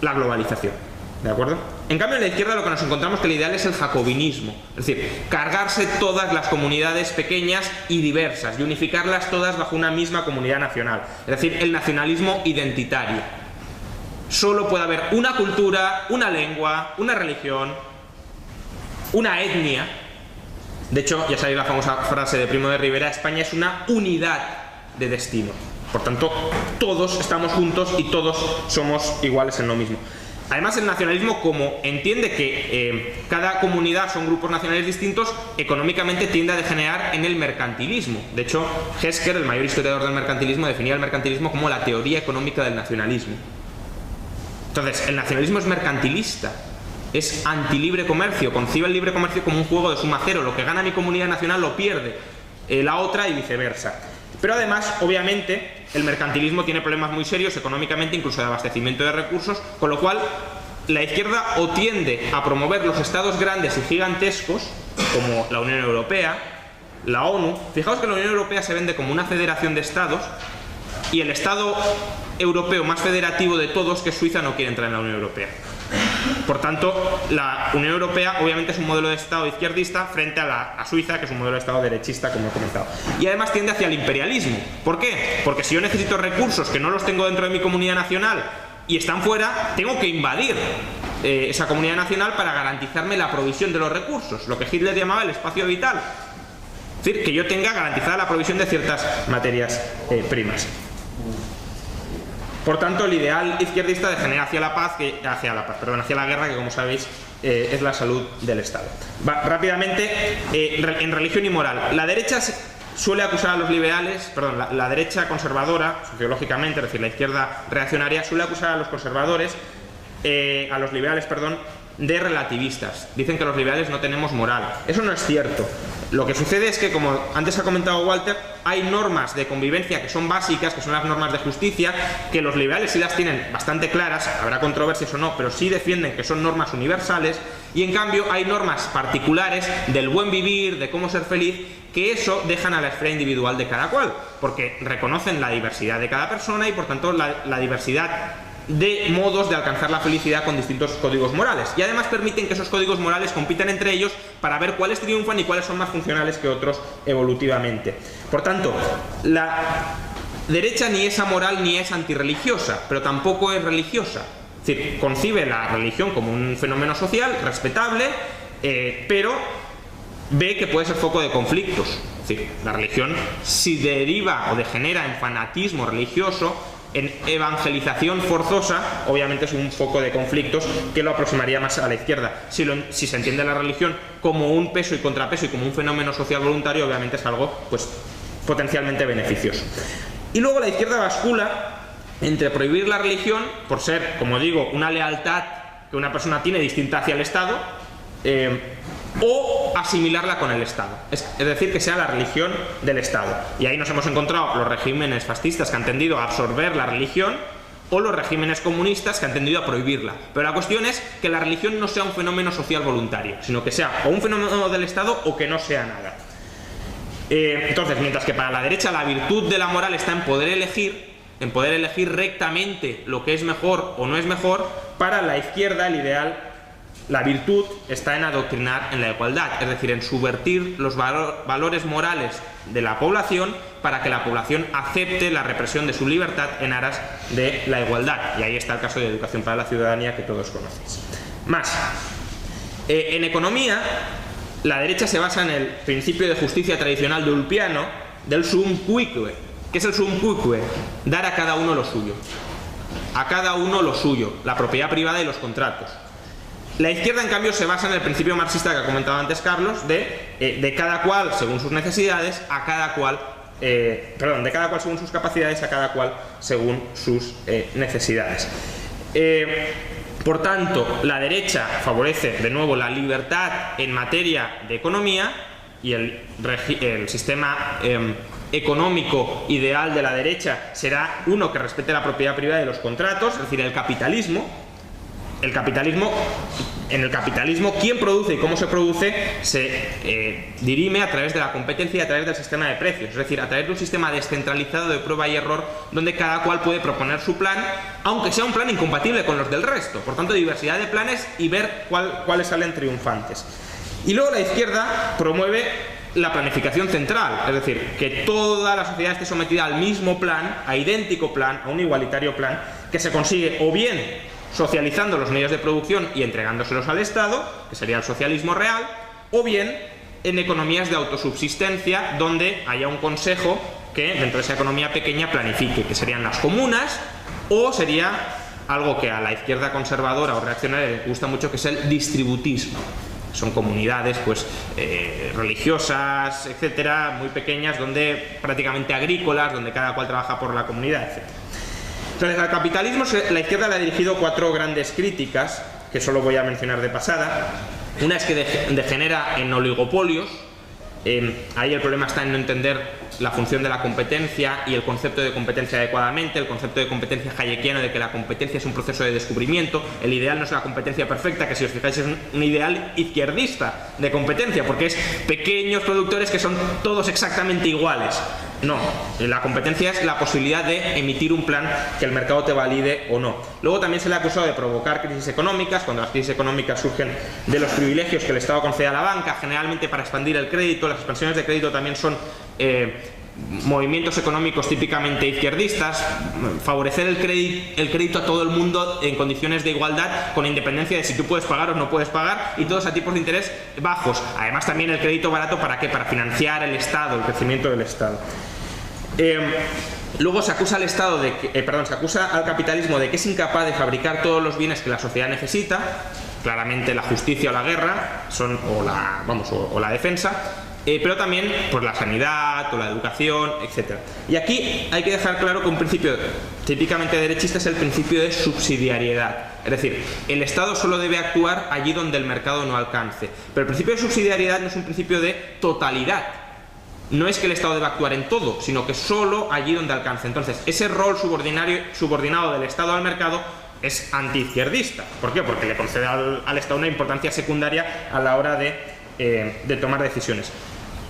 la globalización. ¿De acuerdo? En cambio, en la izquierda lo que nos encontramos es que el ideal es el jacobinismo, es decir, cargarse todas las comunidades pequeñas y diversas y unificarlas todas bajo una misma comunidad nacional, es decir, el nacionalismo identitario. Solo puede haber una cultura, una lengua, una religión, una etnia. De hecho, ya sabéis la famosa frase de Primo de Rivera: España es una unidad de destino. Por tanto, todos estamos juntos y todos somos iguales en lo mismo. Además, el nacionalismo, como entiende que cada comunidad son grupos nacionales distintos, económicamente tiende a degenerar en el mercantilismo. De hecho, Hesker, el mayor historiador del mercantilismo, definía el mercantilismo como la teoría económica del nacionalismo. Entonces, el nacionalismo es mercantilista, es antilibre comercio, concibe el libre comercio como un juego de suma cero. Lo que gana mi comunidad nacional lo pierde la otra y viceversa. Pero además, obviamente, el mercantilismo tiene problemas muy serios económicamente, incluso de abastecimiento de recursos, con lo cual la izquierda o tiende a promover los estados grandes y gigantescos, como la Unión Europea, la ONU. Fijaos que la Unión Europea se vende como una federación de estados y el estado europeo más federativo de todos, que es Suiza, no quiere entrar en la Unión Europea. Por tanto, la Unión Europea obviamente es un modelo de Estado izquierdista frente a Suiza, que es un modelo de Estado derechista, como he comentado. Y además tiende hacia el imperialismo. ¿Por qué? Porque si yo necesito recursos que no los tengo dentro de mi comunidad nacional y están fuera, tengo que invadir esa comunidad nacional para garantizarme la provisión de los recursos, lo que Hitler llamaba el espacio vital. Es decir, que yo tenga garantizada la provisión de ciertas materias primas. Por tanto, el ideal izquierdista degenera hacia la guerra, que como sabéis es la salud del Estado. Rápidamente, en religión y moral. La derecha suele acusar a los liberales, la derecha conservadora, sociológicamente, es decir, la izquierda reaccionaria, suele acusar a los conservadores, a los liberales, de relativistas. Dicen que los liberales no tenemos moral. Eso no es cierto. Lo que sucede es que, como antes ha comentado Walter, hay normas de convivencia que son básicas, que son las normas de justicia, que los liberales sí las tienen bastante claras, habrá controversias o no, pero sí defienden que son normas universales, y en cambio hay normas particulares del buen vivir, de cómo ser feliz, que eso dejan a la esfera individual de cada cual, porque reconocen la diversidad de cada persona y por tanto la diversidad de modos de alcanzar la felicidad con distintos códigos morales, y además permiten que esos códigos morales compitan entre ellos para ver cuáles triunfan y cuáles son más funcionales que otros evolutivamente. Por tanto, la derecha ni es amoral ni es antirreligiosa, pero tampoco es religiosa. Es decir, concibe la religión como un fenómeno social respetable, pero ve que puede ser foco de conflictos. Es decir, la religión, si deriva o degenera en fanatismo religioso, en evangelización forzosa, obviamente es un foco de conflictos que lo aproximaría más a la izquierda. Si se entiende la religión como un peso y contrapeso y como un fenómeno social voluntario, obviamente es algo pues potencialmente beneficioso. Y luego la izquierda bascula entre prohibir la religión, por ser, como digo, una lealtad que una persona tiene distinta hacia el Estado, o asimilarla con el Estado, es decir, que sea la religión del Estado. Y ahí nos hemos encontrado los regímenes fascistas que han tendido a absorber la religión, o los regímenes comunistas que han tendido a prohibirla. Pero la cuestión es que la religión no sea un fenómeno social voluntario, sino que sea o un fenómeno del Estado o que no sea nada. Entonces, mientras que para la derecha la virtud de la moral está en poder elegir rectamente lo que es mejor o no es mejor, para la izquierda el ideal, la virtud, está en adoctrinar en la igualdad, es decir, en subvertir los valores morales de la población para que la población acepte la represión de su libertad en aras de la igualdad. Y ahí está el caso de Educación para la Ciudadanía, que todos conocéis. Más. En economía, la derecha se basa en el principio de justicia tradicional de Ulpiano, del sum cuique. ¿Qué es el sum cuique? Dar a cada uno lo suyo. A cada uno lo suyo, la propiedad privada y los contratos. La izquierda, en cambio, se basa en el principio marxista que ha comentado antes Carlos, de cada cual según sus necesidades, a cada cual, de cada cual según sus capacidades, a cada cual según sus necesidades. Por tanto, la derecha favorece de nuevo la libertad en materia de economía, y el sistema económico ideal de la derecha será uno que respete la propiedad privada y los contratos, es decir, el capitalismo. En el capitalismo, quién produce y cómo se produce se dirime a través de la competencia y a través del sistema de precios, es decir, a través de un sistema descentralizado de prueba y error donde cada cual puede proponer su plan, aunque sea un plan incompatible con los del resto. Por tanto, diversidad de planes y ver cuáles salen triunfantes. Y luego la izquierda promueve la planificación central, es decir, que toda la sociedad esté sometida al mismo plan, a idéntico plan, a un igualitario plan, que se consigue o bien socializando los medios de producción y entregándoselos al Estado, que sería el socialismo real, o bien en economías de autosubsistencia, donde haya un consejo que dentro de esa economía pequeña planifique, que serían las comunas, o sería algo que a la izquierda conservadora o reaccionaria le gusta mucho, que es el distributismo. Son comunidades pues religiosas, etcétera, muy pequeñas, donde prácticamente agrícolas, donde cada cual trabaja por la comunidad, etcétera. Entonces, al capitalismo la izquierda le ha dirigido 4 grandes críticas, que solo voy a mencionar de pasada. Una es que degenera en oligopolios. Ahí el problema está en no entender la función de la competencia y el concepto de competencia adecuadamente, el concepto de competencia hayekiano, de que la competencia es un proceso de descubrimiento. El ideal no es la competencia perfecta, que si os fijáis es un ideal izquierdista de competencia, porque es pequeños productores que son todos exactamente iguales. No, la competencia es la posibilidad de emitir un plan que el mercado te valide o no. Luego también se le ha acusado de provocar crisis económicas, cuando las crisis económicas surgen de los privilegios que el Estado concede a la banca, generalmente para expandir el crédito. Las expansiones de crédito también son movimientos económicos típicamente izquierdistas, favorecer el crédito a todo el mundo en condiciones de igualdad, con independencia de si tú puedes pagar o no puedes pagar, y todos a tipos de interés bajos. Además también el crédito barato, ¿para qué? Para financiar el Estado, el crecimiento del Estado. Luego se acusa al Estado se acusa al capitalismo de que es incapaz de fabricar todos los bienes que la sociedad necesita. Claramente la justicia o la guerra o la defensa. pero también por la sanidad o la educación, etc. Y aquí hay que dejar claro que un principio típicamente derechista es el principio de subsidiariedad. Es decir, el Estado solo debe actuar allí donde el mercado no alcance. Pero el principio de subsidiariedad no es un principio de totalidad. No es que el Estado deba actuar en todo, sino que solo allí donde alcance. Entonces, ese rol subordinado del Estado al mercado es antiizquierdista. ¿Por qué? Porque le concede al Estado una importancia secundaria a la hora de tomar decisiones.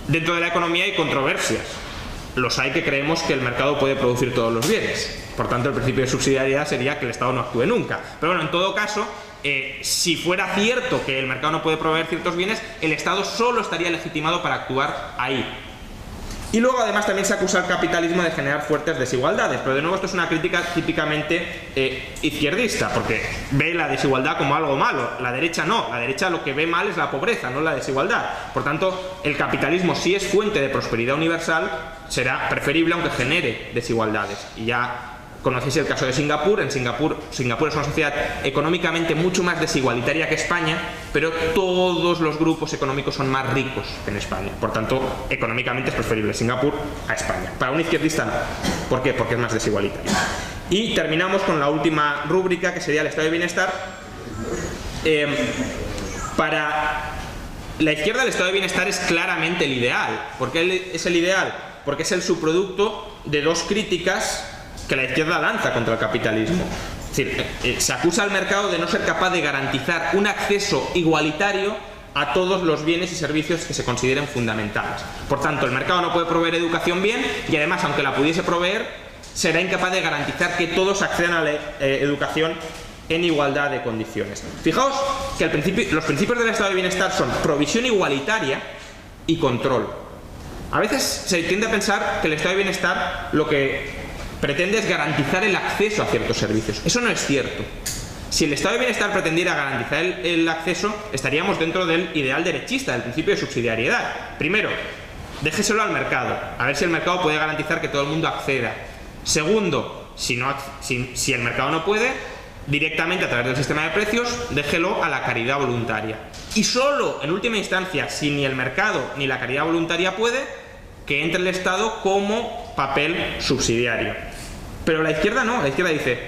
Dentro de la economía hay controversias. Los hay que creemos que el mercado puede producir todos los bienes. Por tanto, el principio de subsidiariedad sería que el Estado no actúe nunca. Pero bueno, en todo caso, si fuera cierto que el mercado no puede proveer ciertos bienes, el Estado solo estaría legitimado para actuar ahí. Y luego además también se acusa al capitalismo de generar fuertes desigualdades, pero de nuevo esto es una crítica típicamente izquierdista, porque ve la desigualdad como algo malo. La derecha no, la derecha lo que ve mal es la pobreza, no la desigualdad. Por tanto, el capitalismo, si es fuente de prosperidad universal, será preferible aunque genere desigualdades. Y ya conocéis el caso de Singapur. En Singapur es una sociedad económicamente mucho más desigualitaria que España, pero todos los grupos económicos son más ricos que en España. Por tanto, económicamente es preferible Singapur a España. Para un izquierdista no. ¿Por qué? Porque es más desigualitario. Y terminamos con la última rúbrica, que sería el estado de bienestar. Para la izquierda el estado de bienestar es claramente el ideal. ¿Por qué es el ideal? Porque es el subproducto de dos críticas que la izquierda lanza contra el capitalismo. Es decir, se acusa al mercado de no ser capaz de garantizar un acceso igualitario a todos los bienes y servicios que se consideren fundamentales. Por tanto, el mercado no puede proveer educación bien y además, aunque la pudiese proveer, será incapaz de garantizar que todos accedan a la educación en igualdad de condiciones. Fijaos que los principios del estado de bienestar son provisión igualitaria y control. A veces se tiende a pensar que el estado de bienestar lo que pretende es garantizar el acceso a ciertos servicios. Eso no es cierto. Si el estado de bienestar pretendiera garantizar el acceso, estaríamos dentro del ideal derechista, del principio de subsidiariedad. Primero, déjeselo al mercado, a ver si el mercado puede garantizar que todo el mundo acceda. Segundo, si el mercado no puede, directamente a través del sistema de precios, déjelo a la caridad voluntaria. Y solo, en última instancia, si ni el mercado ni la caridad voluntaria puede, que entre el Estado como papel subsidiario. Pero la izquierda no, la izquierda dice,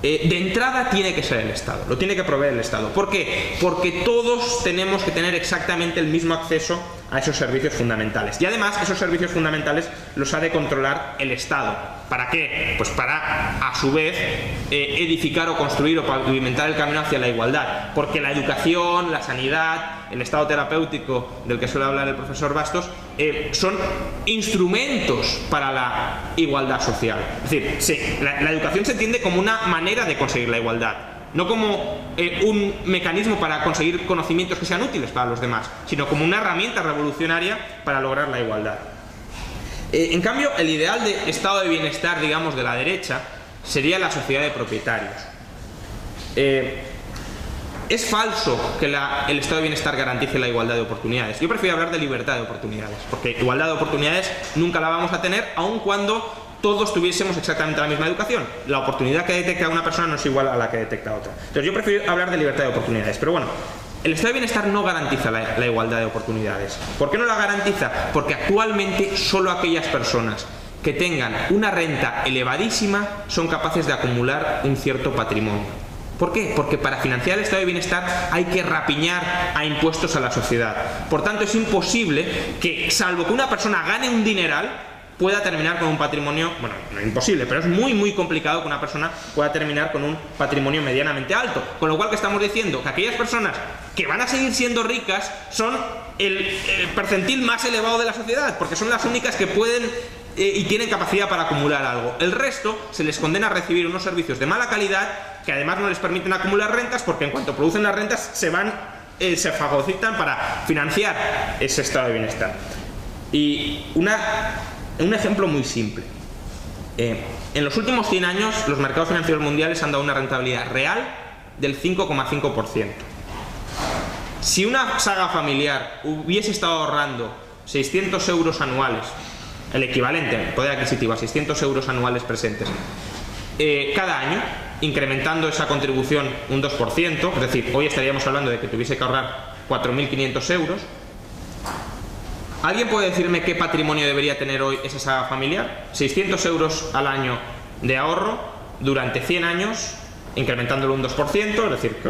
de entrada tiene que ser el Estado, lo tiene que proveer el Estado. ¿Por qué? Porque todos tenemos que tener exactamente el mismo acceso a esos servicios fundamentales. Y además, esos servicios fundamentales los ha de controlar el Estado. ¿Para qué? Pues para, a su vez, edificar o construir o pavimentar el camino hacia la igualdad. Porque la educación, la sanidad, el estado terapéutico del que suele hablar el profesor Bastos, son instrumentos para la igualdad social. Es decir, sí, la educación se entiende como una manera de conseguir la igualdad, no como un mecanismo para conseguir conocimientos que sean útiles para los demás, sino como una herramienta revolucionaria para lograr la igualdad. En cambio, el ideal de estado de bienestar, digamos, de la derecha, sería la sociedad de propietarios. Es falso que el estado de bienestar garantice la igualdad de oportunidades. Yo prefiero hablar de libertad de oportunidades, porque igualdad de oportunidades nunca la vamos a tener, aun cuando todos tuviésemos exactamente la misma educación. La oportunidad que detecta una persona no es igual a la que detecta otra. Entonces yo prefiero hablar de libertad de oportunidades. Pero bueno, el estado de bienestar no garantiza la igualdad de oportunidades. ¿Por qué no la garantiza? Porque actualmente solo aquellas personas que tengan una renta elevadísima son capaces de acumular un cierto patrimonio. ¿Por qué? Porque para financiar el estado de bienestar hay que rapiñar a impuestos a la sociedad. Por tanto, es imposible que, salvo que una persona gane un dineral, pueda terminar con un patrimonio, bueno, no es imposible, pero es muy muy complicado que una persona pueda terminar con un patrimonio medianamente alto. Con lo cual, que estamos diciendo que aquellas personas que van a seguir siendo ricas son el percentil más elevado de la sociedad, porque son las únicas que pueden y tienen capacidad para acumular algo. El resto se les condena a recibir unos servicios de mala calidad que además no les permiten acumular rentas, porque en cuanto producen las rentas se fagocitan para financiar ese estado de bienestar. Y un ejemplo muy simple. En los últimos 100 años los mercados financieros mundiales han dado una rentabilidad real del 5,5%. Si una saga familiar hubiese estado ahorrando 600 euros anuales, el equivalente en poder adquisitivo a 600 euros anuales presentes, cada año, incrementando esa contribución un 2%, es decir, hoy estaríamos hablando de que tuviese que ahorrar 4.500 euros, ¿Alguien puede decirme qué patrimonio debería tener hoy esa saga familiar? 600 euros al año de ahorro durante 100 años, incrementándolo un 2%, es decir, que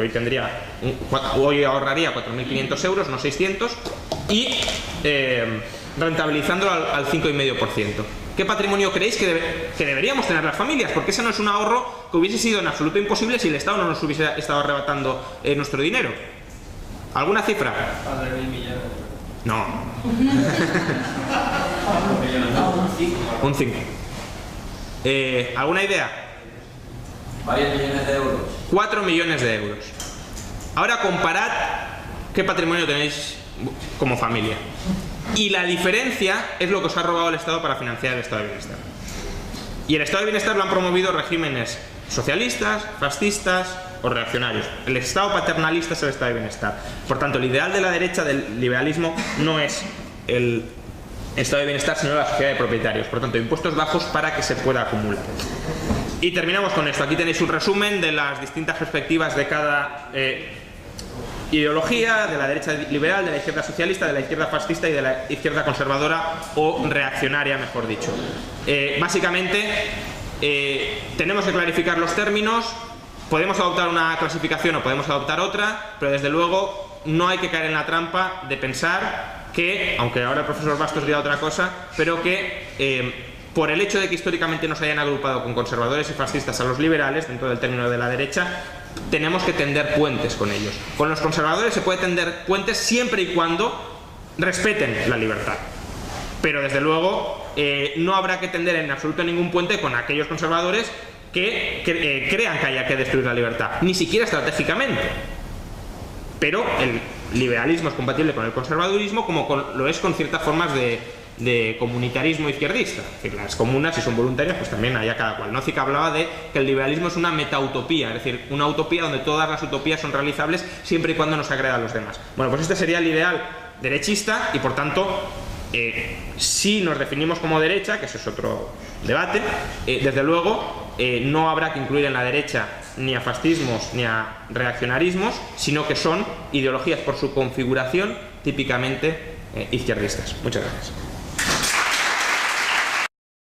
hoy ahorraría 4.500 euros, no 600, y rentabilizándolo al 5,5%. ¿Qué patrimonio creéis que deberíamos tener las familias? Porque ese no es un ahorro que hubiese sido en absoluto imposible si el Estado no nos hubiese estado arrebatando nuestro dinero. ¿Alguna cifra? Más de 1.000 millones. No. Un 5. ¿Alguna idea? Varios millones de euros. 4 millones de euros. Ahora comparad qué patrimonio tenéis como familia. Y la diferencia es lo que os ha robado el Estado para financiar el Estado de Bienestar. Y el Estado de Bienestar lo han promovido regímenes socialistas, fascistas o reaccionarios. El Estado paternalista es el Estado de Bienestar. Por tanto, el ideal de la derecha del liberalismo no es el Estado de Bienestar, sino la sociedad de propietarios. Por tanto, impuestos bajos para que se pueda acumular. Y terminamos con esto. Aquí tenéis un resumen de las distintas perspectivas de cada ideología, de la derecha liberal, de la izquierda socialista, de la izquierda fascista y de la izquierda conservadora o reaccionaria, mejor dicho. Básicamente, tenemos que clarificar los términos. Podemos adoptar una clasificación o podemos adoptar otra, pero desde luego no hay que caer en la trampa de pensar que, aunque ahora el profesor Bastos dirá otra cosa, pero que por el hecho de que históricamente nos hayan agrupado con conservadores y fascistas a los liberales, dentro del término de la derecha, tenemos que tender puentes con ellos. Con los conservadores se puede tender puentes siempre y cuando respeten la libertad. Pero desde luego no habrá que tender en absoluto ningún puente con aquellos conservadores que crean que haya que destruir la libertad, ni siquiera estratégicamente. Pero el liberalismo es compatible con el conservadurismo, como lo es con ciertas formas de comunitarismo izquierdista. Es decir, las comunas, si son voluntarias, pues también haya cada cual. Nozick hablaba de que el liberalismo es una metautopía, es decir, una utopía donde todas las utopías son realizables siempre y cuando no se agreda a los demás. Bueno, pues este sería el ideal derechista y, por tanto, si nos definimos como derecha, que ese es otro debate, desde luego no habrá que incluir en la derecha ni a fascismos ni a reaccionarismos, sino que son ideologías por su configuración típicamente izquierdistas. Muchas gracias.